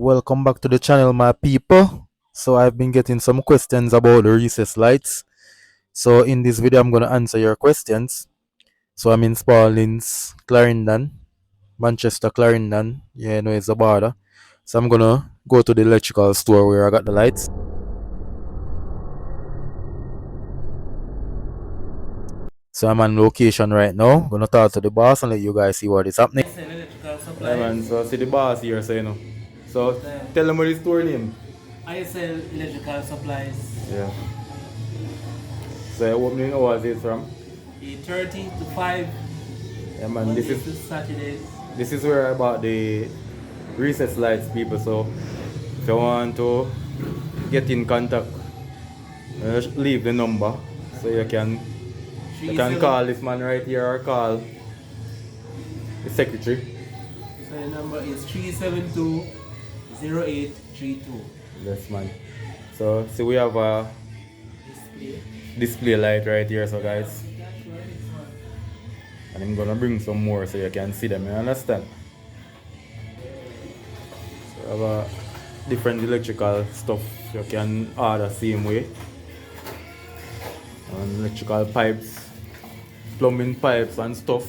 Welcome back to the channel, my people. So I've been getting some questions about the recess lights. So in this video, I'm gonna answer your questions. So I'm in Spalding's, Clarendon, Manchester, Clarendon. Yeah, no, it's a border. So I'm gonna go to the electrical store where I got the lights. So I'm on location right now. Gonna talk to the boss and let you guys see what is happening. Yeah, man. So see the boss here, so you know. So tell them what the store name. ISL Electrical Supplies. Yeah. So opening hours is from? 30 to 5. Yeah, man. Monday to Saturday. This is where I bought the recess lights, people. So if you want to get in contact, leave the number so you can call this man right here or call the secretary. So the number is 372-0832. Yes, man. So see, we have a display light right here, so guys. And I'm gonna bring some more so you can see them. You understand? So I have a different electrical stuff you can order same way. And electrical pipes, plumbing pipes and stuff.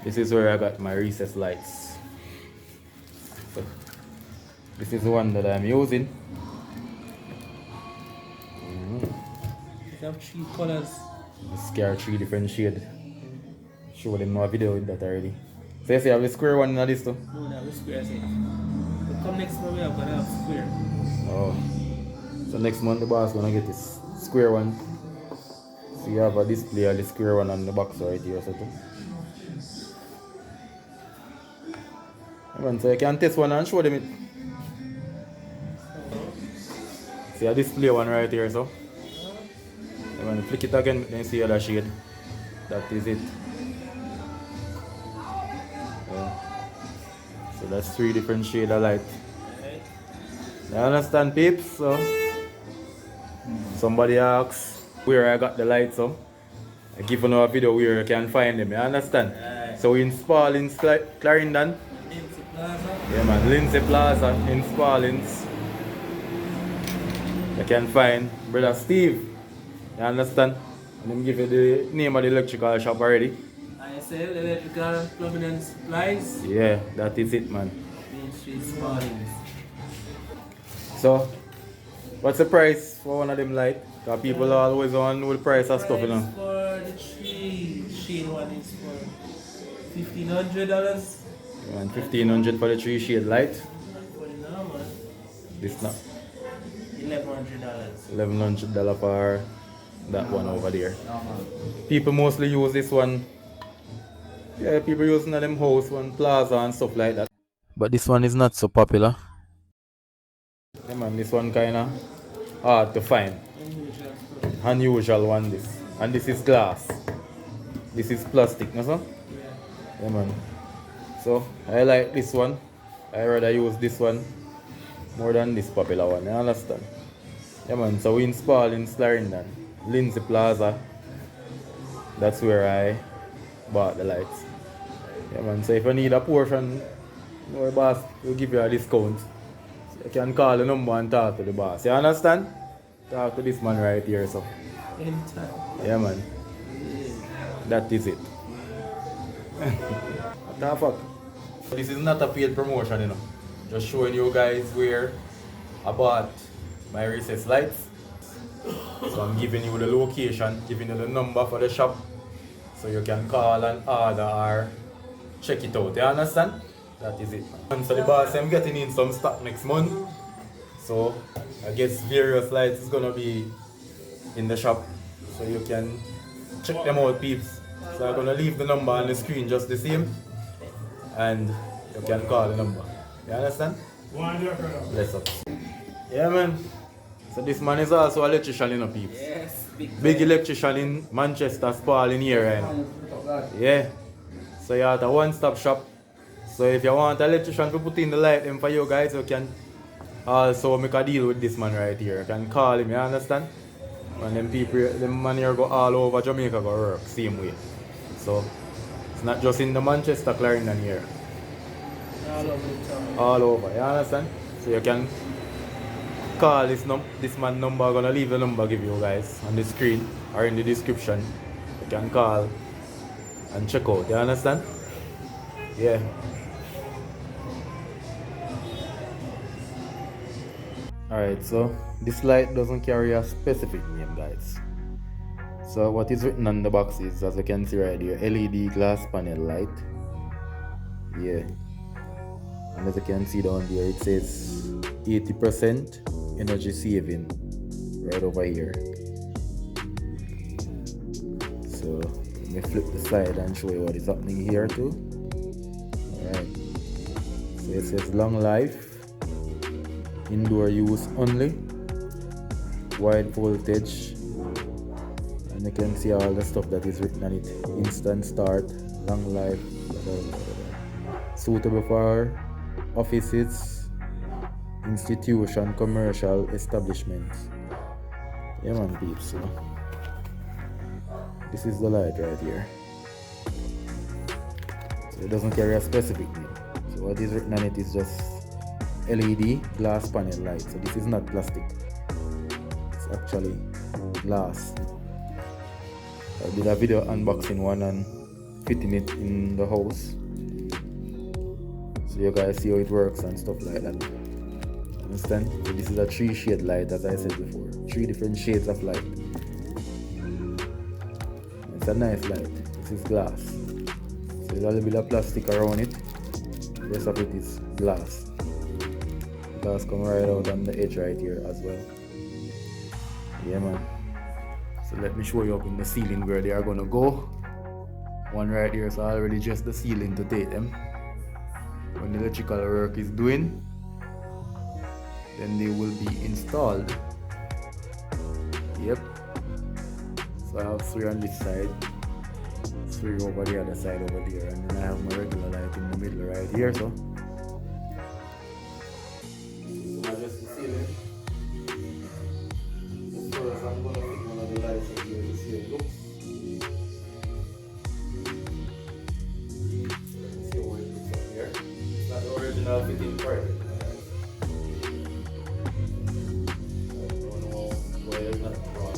This is where I got my recess lights. So this is the one that I'm using. You have 3 colors. This car 3 different shades. Show them no video with that already. So you see I have the square one in this too? No, that was square. But come next month we are gonna have square. Oh. So next month the boss gonna get this square one. So you have a display of the square one on the box right here. So you can test one and show them it. See a display one right here, so. When you flick it again, then you see other shade. That is it. Yeah. So that's 3 different shades of light. You understand, peeps? So somebody asks where I got the lights, so I give you a video where you can find them. You understand? So we in Spalding's, Clarendon. Yeah, man, Lindsay Plaza in Spalding's. You can find Brother Steve. You understand? Let me give you the name of the electrical shop already. ISL Electrical Plumbing and Supplies. Yeah, that is it, man. Main Street, Spalding. So, what's the price for one of them lights? Because people always want to know the price of stuff, you know. For the 3 shade one is for $1,500. And $1,500 for the 3 shade light. For the normal, This not $1,100. $1,100 for that one over there. People mostly use this one. Yeah, people using them house one, plaza and stuff like that. But this one is not so popular. Yeah, man, this one kinda hard to find. Unusual one this. And this is glass. This is plastic, no sir? Yeah, man. So I like this one. I rather use this one more than this popular one. You understand? Yeah, man. So we in Spalding's, Clarendon, Lindsay Plaza. That's where I bought the lights. Yeah, man. So if you need a portion, our boss will give you a discount. So you can call the number and talk to the boss. You understand? Talk to this man right here. So. Anytime. Yeah, man. That is it. What the fuck? This is not a paid promotion, you know. Just showing you guys where I bought my recess lights. So I'm giving you the location, giving you the number for the shop, so you can call and order or check it out. You understand? That is it. And so the boss, I'm getting in some stock next month. So I guess various lights is gonna be in the shop, so you can check them out, peeps. So I'm gonna leave the number on the screen just the same, and you can call the number. You understand? Bless up. Yeah, man. So this man is also an electrician, you know, peeps. Yes, Big electrician in Manchester, Spalding here right now. Yeah. So you have a one-stop shop. So if you want an electrician to put in the light in for you guys, you can also make a deal with this man right here. You can call him, you understand? And them people, them man here go all over Jamaica go work, same way. So it's not just in the Manchester, Clarendon here. all over the town. all over. You understand? So you can call this man number. I'm gonna leave the number give you guys on the screen or in the description. You can call and check out. You understand? Yeah. Alright, so this light doesn't carry a specific name, guys. So what is written on the box is, as you can see right here, LED glass panel light. Yeah. And as you can see down there, it says 80% energy saving right over here. So let me flip the side and show you what is happening here too. Alright. So it says long life, indoor use only, wide voltage, and you can see all the stuff that is written on it. Instant start, long life, blah, blah, blah, blah. Suitable for offices, institution, commercial establishments. Yeah man peeps, so this is the light right here. So it doesn't carry a specific name. So what is written on it is just LED glass panel light. So this is not plastic, it's actually glass. I did a video unboxing one and fitting it in the house, so you guys see how it works and stuff like that. Understand? So this is a 3-shade light, as I said before, 3 different shades of light. It's a nice light. This is glass, so there's a little bit of plastic around it. The rest of it is glass. Glass come right out on the edge right here as well. Yeah man. So let me show you up in the ceiling where they are gonna go. One right here, so I already just the ceiling to take them. When the electrical work is doing, then they will be installed. Yep. So I have 3 on this side, 3 over the other side over there, and then I have my regular light in the middle right here. So adjust the ceiling. First I'm gonna pick one of the lights up here to see how it looks. Let's see how it looks up here. It's not the original fitting part. I don't know why it's not drawn.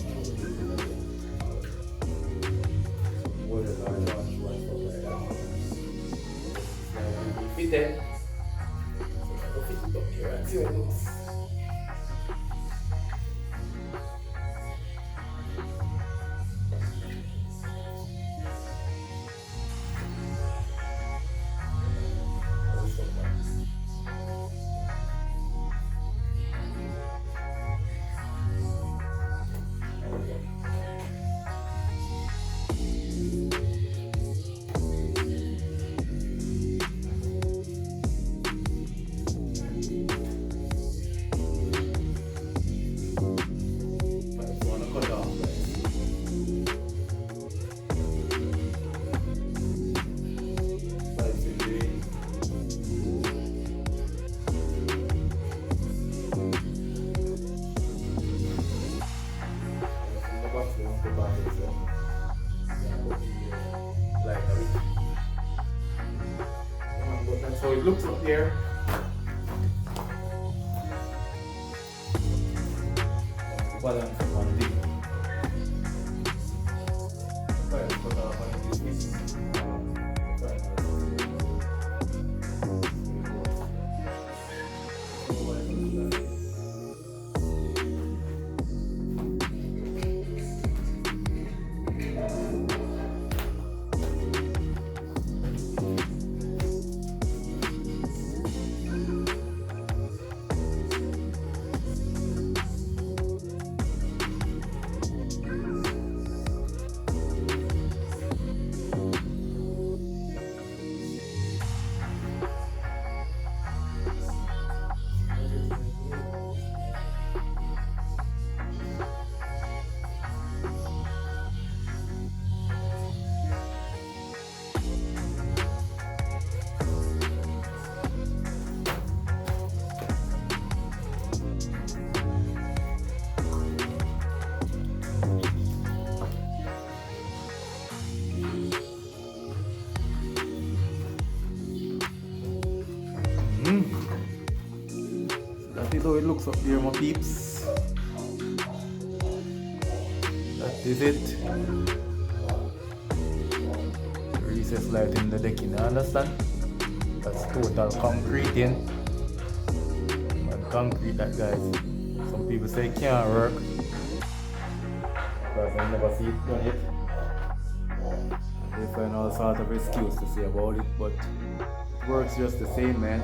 What is our drawn and stuff like that. It's not going to be fitted. So I'll fit it up here and see how it looks. That's how it looks up here. Balance one thing. how it looks up here, my peeps. That is it. Recess light in the decking, you understand? That's total concrete in. But concrete that, guys. Some people say it can't work because I never see it done yet. They find all sorts of excuse to say about it, but it works just the same, man.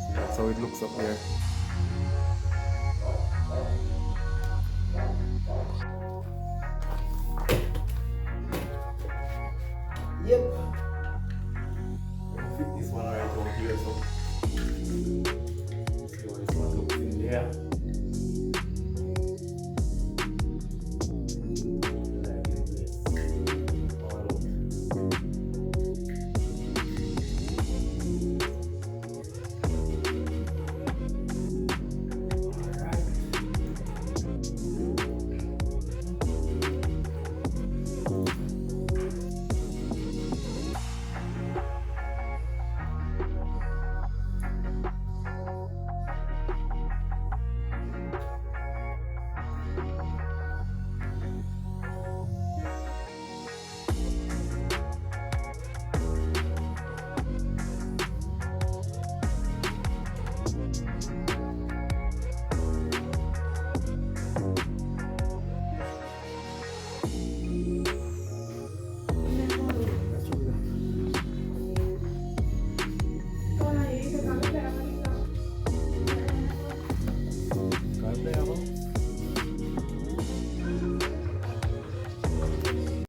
So that's how it looks up there. Yep. Fit this one right over here, so see how this one looks in there.